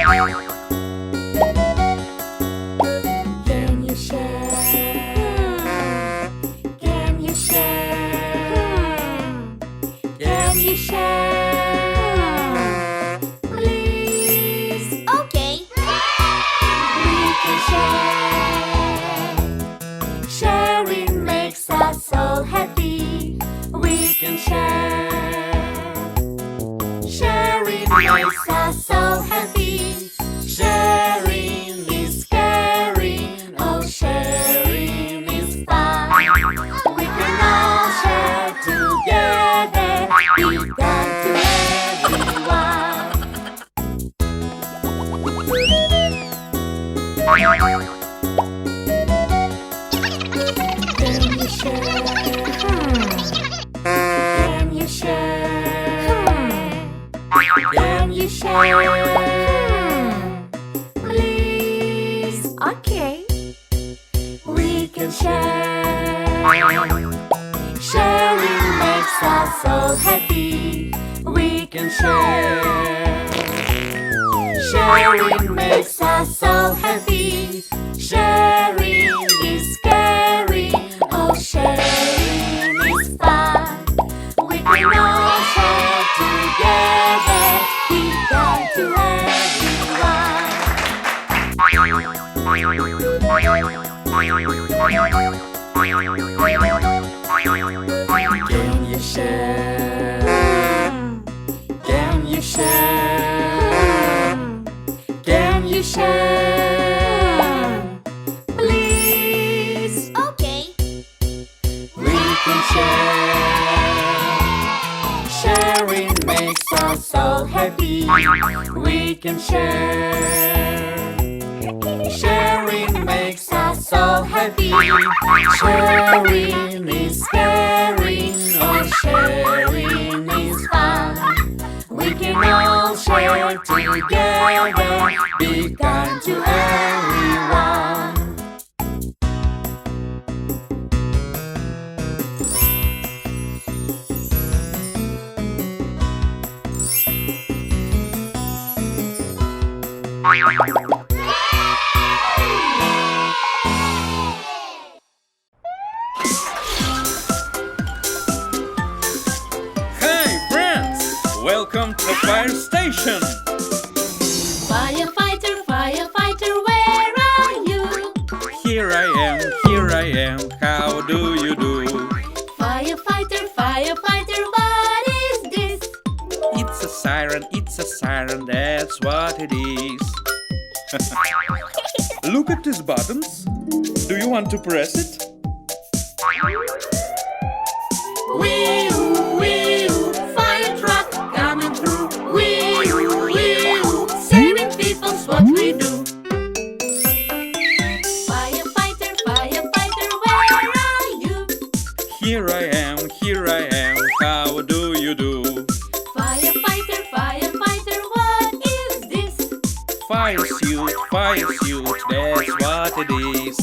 Can you share? Can you share? Can you share? Please. Okay. We can share. Sharing makes us so happy. We can share. Sharing makes us so happy. Sharing is caring. Oh, sharing is fun. We can all share together. Be kind to everyone. Can you share? Can you share? Can you share? Please. Okay. We can share. Sharing makes us so happy. We can share. Sharing makes us so happy. Sharing is caring. Oh, sharing is fun. We can all share together. Be kind to everyone. Can you share? Can you share? Can you share? Please. Okay. We can share. Sharing makes us so happy. We can share. Sharing makes us so happy. Sharing is caring. Oh, sharing is fun. We can all share together. Be kind to everyone. Hi friends! Welcome to the fire station! Firefighter, firefighter, where are you? Here I am, how do you do? Firefighter, firefighter, what is this? It's a siren, that's what it is. Look at these buttons. Do you want to press it? Wee-oo, wee-oo, fire truck coming through. Wee-oo, wee-oo, saving people's what we do. Firefighter, firefighter, where are you? Here I am, how do you do? Firefighter, firefighter, what is this? Fire suit, that's what it is.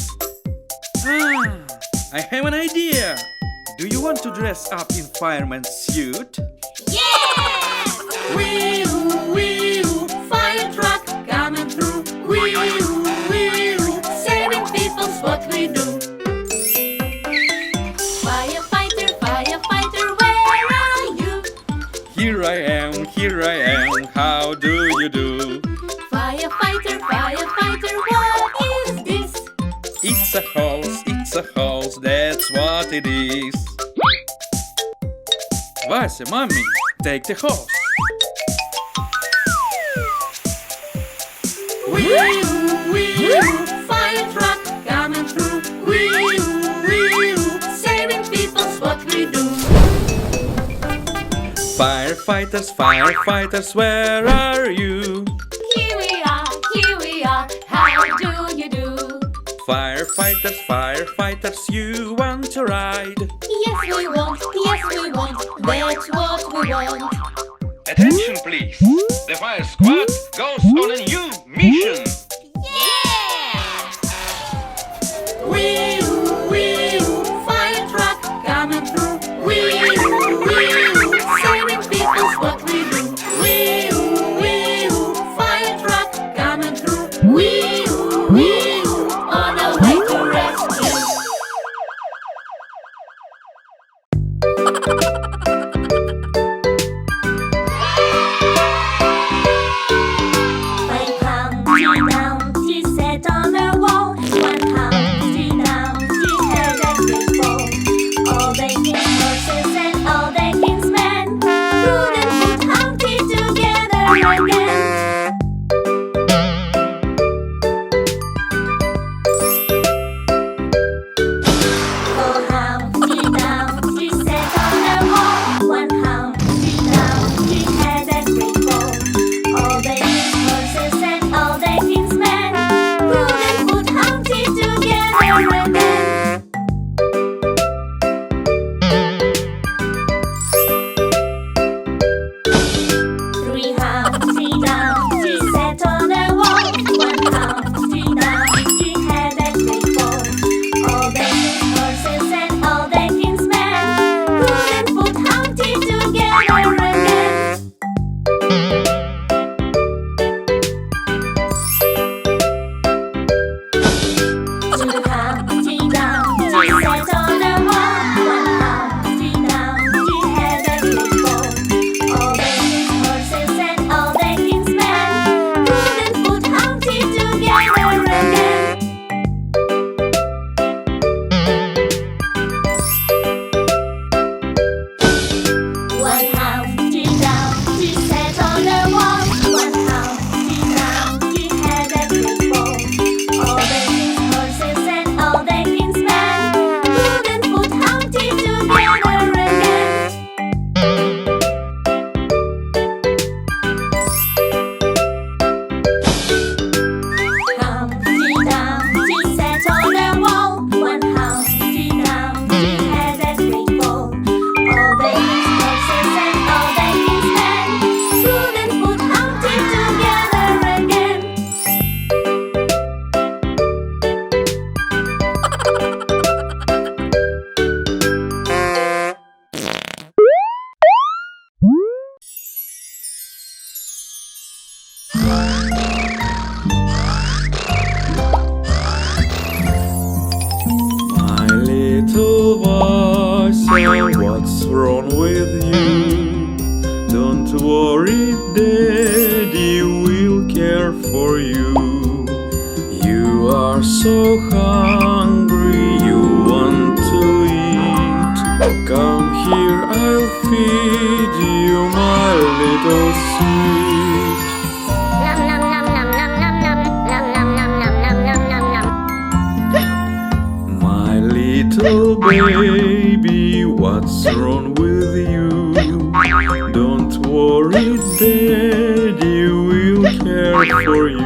I have an idea. Do you want to dress up in fireman's suit? Yeah! Wee-oo, wee-oo, fire truck coming through. Wee-oo, wee-oo, saving people's what we do. Firefighter, firefighter, where are you? Here I am, how do you do? Firefighter, firefighter, what is this? It's a hose, that's what it is. Вася, mommy, take the hose. Wee-oo, wee-oo, fire truck coming through. Wee-oo, wee-oo, saving people's what we do. Firefighters, where are you? Here we are, how do you do? Firefighters, you want to ride? Yes we want, that's what we want. Attention please! The fire squad goes on a new mission! Yeah! Wee-oo, wee-oo, fire truck coming through. Wee-oo, wee-oo, saving people's what we do. Wee-oo, wee-oo, fire truck coming Don't worry, Daddy will care for you. You are so hungry, you want to eat. Come here, I'll feed you, my little sweet. My little baby, what's wrong with you? Don't worry, Daddy will care for you.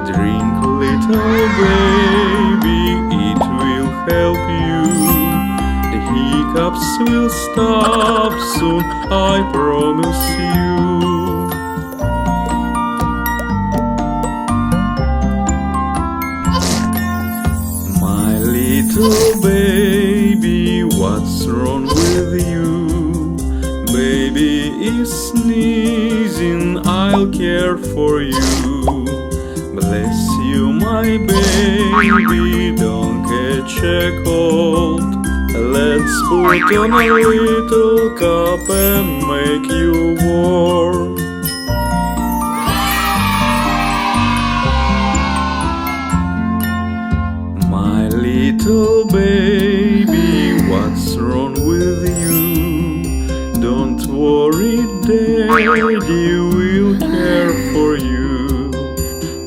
Drink, little baby, it will help you. The hiccups will stop soon, I promise you. My little baby, what's wrong with you? Baby is sneezing, I'll care for you. Bless you, my baby, don't catch a cold. Let's put on a little cup and make you warm. My little baby, what's wrong with you? Don't worry, Daddy will care for you.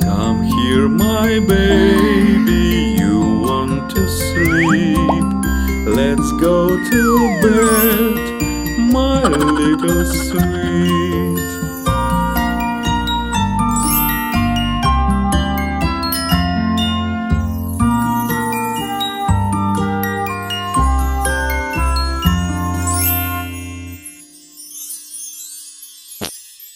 Come here, my baby, you want to sleep. Let's go to bed, my little sweet.